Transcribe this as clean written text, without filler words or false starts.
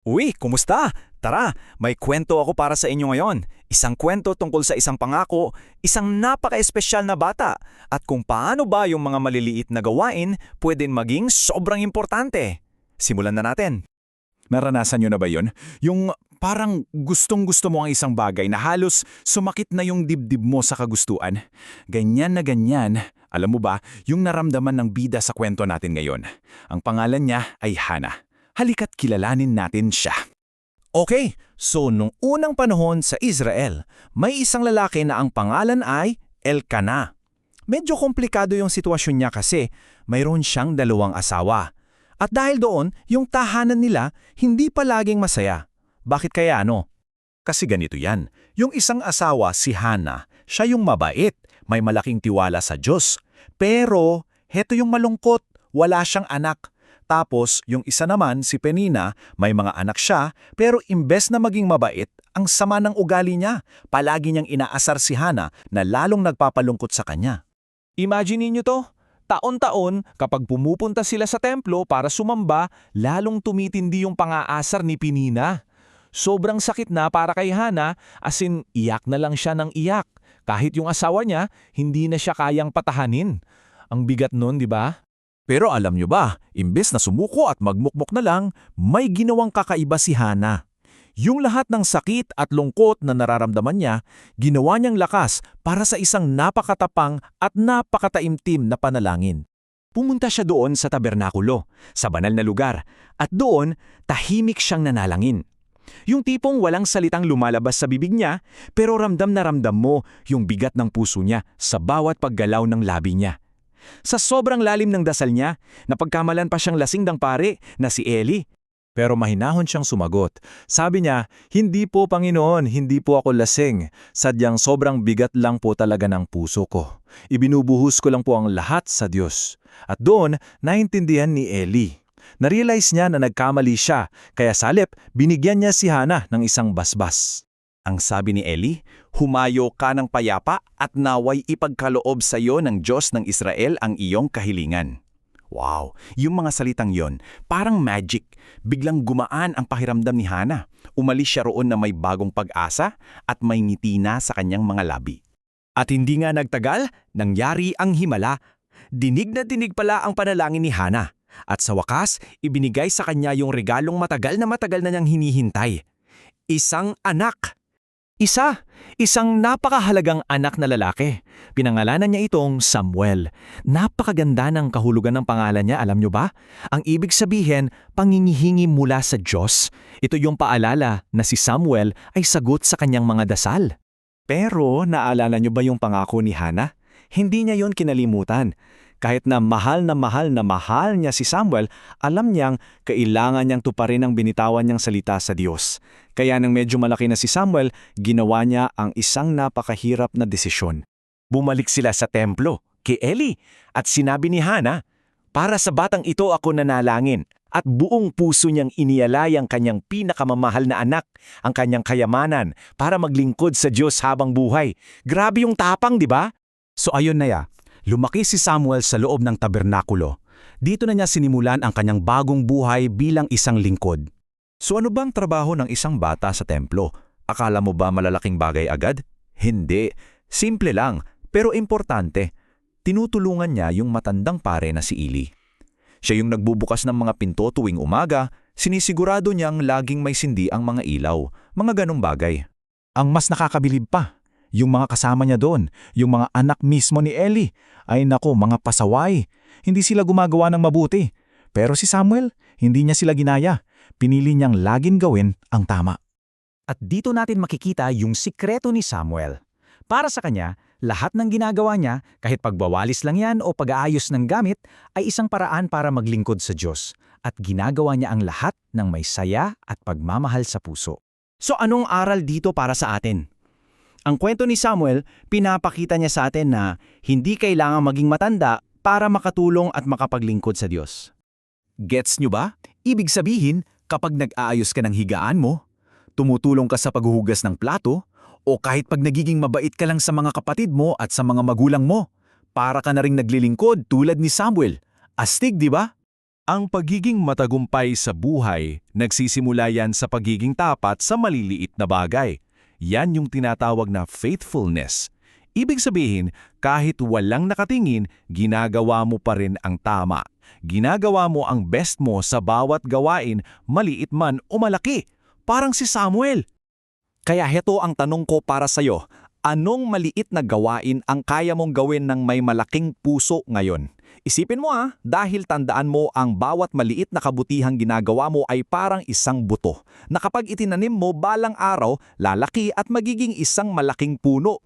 Uy, kumusta? Tara, may kwento ako para sa inyo ngayon. Isang kwento tungkol sa isang pangako, isang napaka-espesyal na bata, at kung paano ba yung mga maliliit na gawain pwedeng maging sobrang importante. Simulan na natin. Naranasan nyo na ba yun? Yung parang gustong-gusto mo ang isang bagay na halos sumakit na yung dibdib mo sa kagustuhan. Ganyan na ganyan. Alam mo ba, yung naramdaman ng bida sa kwento natin ngayon. Ang pangalan niya ay Hana. Halika't kilalanin natin siya. Okay, so nung unang panahon sa Israel, may isang lalaki na ang pangalan ay Elkanah. Medyo komplikado yung sitwasyon niya kasi mayroon siyang dalawang asawa. At dahil doon, yung tahanan nila hindi palaging masaya. Bakit kaya ano? Kasi ganito yan, yung isang asawa si Hana, siya yung mabait, may malaking tiwala sa Diyos. Pero, heto yung malungkot, wala siyang anak. Tapos, yung isa naman, si Penina, may mga anak siya, pero imbes na maging mabait, ang sama ng ugali niya. Palagi niyang inaasar si Hana na lalong nagpapalungkot sa kanya. Imagine niyo to. Taon-taon, kapag pumupunta sila sa templo para sumamba, lalong tumitindi yung pang-aasar ni Penina. Sobrang sakit na para kay Hana, as in iyak na lang siya ng iyak. Kahit yung asawa niya, hindi na siya kayang patahanin. Ang bigat nun, di ba? Pero alam nyo ba, imbes na sumuko at magmukmok na lang, may ginawang kakaiba si Hana. Yung lahat ng sakit at lungkot na nararamdaman niya, ginawa niyang lakas para sa isang napakatapang at napakataimtim na panalangin. Pumunta siya doon sa tabernakulo, sa banal na lugar, at doon tahimik siyang nanalangin. Yung tipong walang salitang lumalabas sa bibig niya, pero ramdam na ramdam mo yung bigat ng puso niya sa bawat paggalaw ng labi niya. Sa sobrang lalim ng dasal niya, napagkamalan pa siyang lasing ng pare na si Eli. Pero mahinahon siyang sumagot. Sabi niya, "Hindi po Panginoon, hindi po ako lasing. Sadyang sobrang bigat lang po talaga ng puso ko. Ibinubuhos ko lang po ang lahat sa Diyos." At doon, naintindihan ni Eli. Narealize niya na nagkamali siya, kaya salip, binigyan niya si Hana ng isang basbas. Ang sabi ni Eli, "Humayo ka ng payapa at naway ipagkaloob sa iyo ng Diyos ng Israel ang iyong kahilingan." Wow, yung mga salitang yon, parang magic. Biglang gumaan ang pakiramdam ni Hana. Umalis siya roon na may bagong pag-asa at may ngiti na sa kanyang mga labi. At hindi nga nagtagal, nangyari ang himala. Dinig na dinig pala ang panalangin ni Hana. At sa wakas, ibinigay sa kanya yung regalong matagal na niyang hinihintay. Isang anak. Isang napakahalagang anak na lalaki. Pinangalanan niya itong Samuel. Napakaganda ng kahulugan ng pangalan niya, alam niyo ba? Ang ibig sabihin, pangingihingi mula sa Diyos. Ito yung paalala na si Samuel ay sagot sa kanyang mga dasal. Pero naalala niyo ba yung pangako ni Hana? Hindi niya yon kinalimutan. Kahit na mahal niya si Samuel, alam niyang kailangan niyang tuparin ang binitawan niyang salita sa Diyos. Kaya nang medyo malaki na si Samuel, ginawa niya ang isang napakahirap na desisyon. Bumalik sila sa templo, kay Eli, at sinabi ni Hana, "Para sa batang ito ako nanalangin." At buong puso niyang inialay ang kanyang pinakamamahal na anak, ang kanyang kayamanan, para maglingkod sa Diyos habang buhay. Grabe yung tapang, di ba? So ayun na ya. Lumaki si Samuel sa loob ng tabernakulo. Dito na niya sinimulan ang kanyang bagong buhay bilang isang lingkod. So ano bang trabaho ng isang bata sa templo? Akala mo ba malalaking bagay agad? Hindi. Simple lang, pero importante. Tinutulungan niya yung matandang pare na si Eli. Siya yung nagbubukas ng mga pinto tuwing umaga, sinisigurado niyang laging may sindi ang mga ilaw, mga ganong bagay. Ang mas nakakabilib pa, yung mga kasama niya doon, yung mga anak mismo ni Eli, ay naku, mga pasaway. Hindi sila gumagawa ng mabuti. Pero si Samuel, hindi niya sila ginaya. Pinili niyang laging gawin ang tama. At dito natin makikita yung sikreto ni Samuel. Para sa kanya, lahat ng ginagawa niya, kahit pagbawalis lang yan o pag-aayos ng gamit, ay isang paraan para maglingkod sa Diyos. At ginagawa niya ang lahat ng may saya at pagmamahal sa puso. So anong aral dito para sa atin? Ang kwento ni Samuel, pinapakita niya sa atin na hindi kailangang maging matanda para makatulong at makapaglingkod sa Diyos. Gets nyo ba? Ibig sabihin, kapag nag-aayos ka ng higaan mo, tumutulong ka sa paghuhugas ng plato, o kahit pag nagiging mabait ka lang sa mga kapatid mo at sa mga magulang mo, para ka na ring naglilingkod tulad ni Samuel. Astig, di ba? Ang pagiging matagumpay sa buhay, nagsisimula yan sa pagiging tapat sa maliliit na bagay. Yan yung tinatawag na faithfulness. Ibig sabihin, kahit walang nakatingin, ginagawa mo pa rin ang tama. Ginagawa mo ang best mo sa bawat gawain, maliit man o malaki. Parang si Samuel. Kaya heto ang tanong ko para sa'yo. Anong maliit na gawain ang kaya mong gawin ng may malaking puso ngayon? Isipin mo dahil tandaan mo ang bawat maliit na kabutihang ginagawa mo ay parang isang buto, na kapag itinanim mo balang araw, lalaki at magiging isang malaking puno.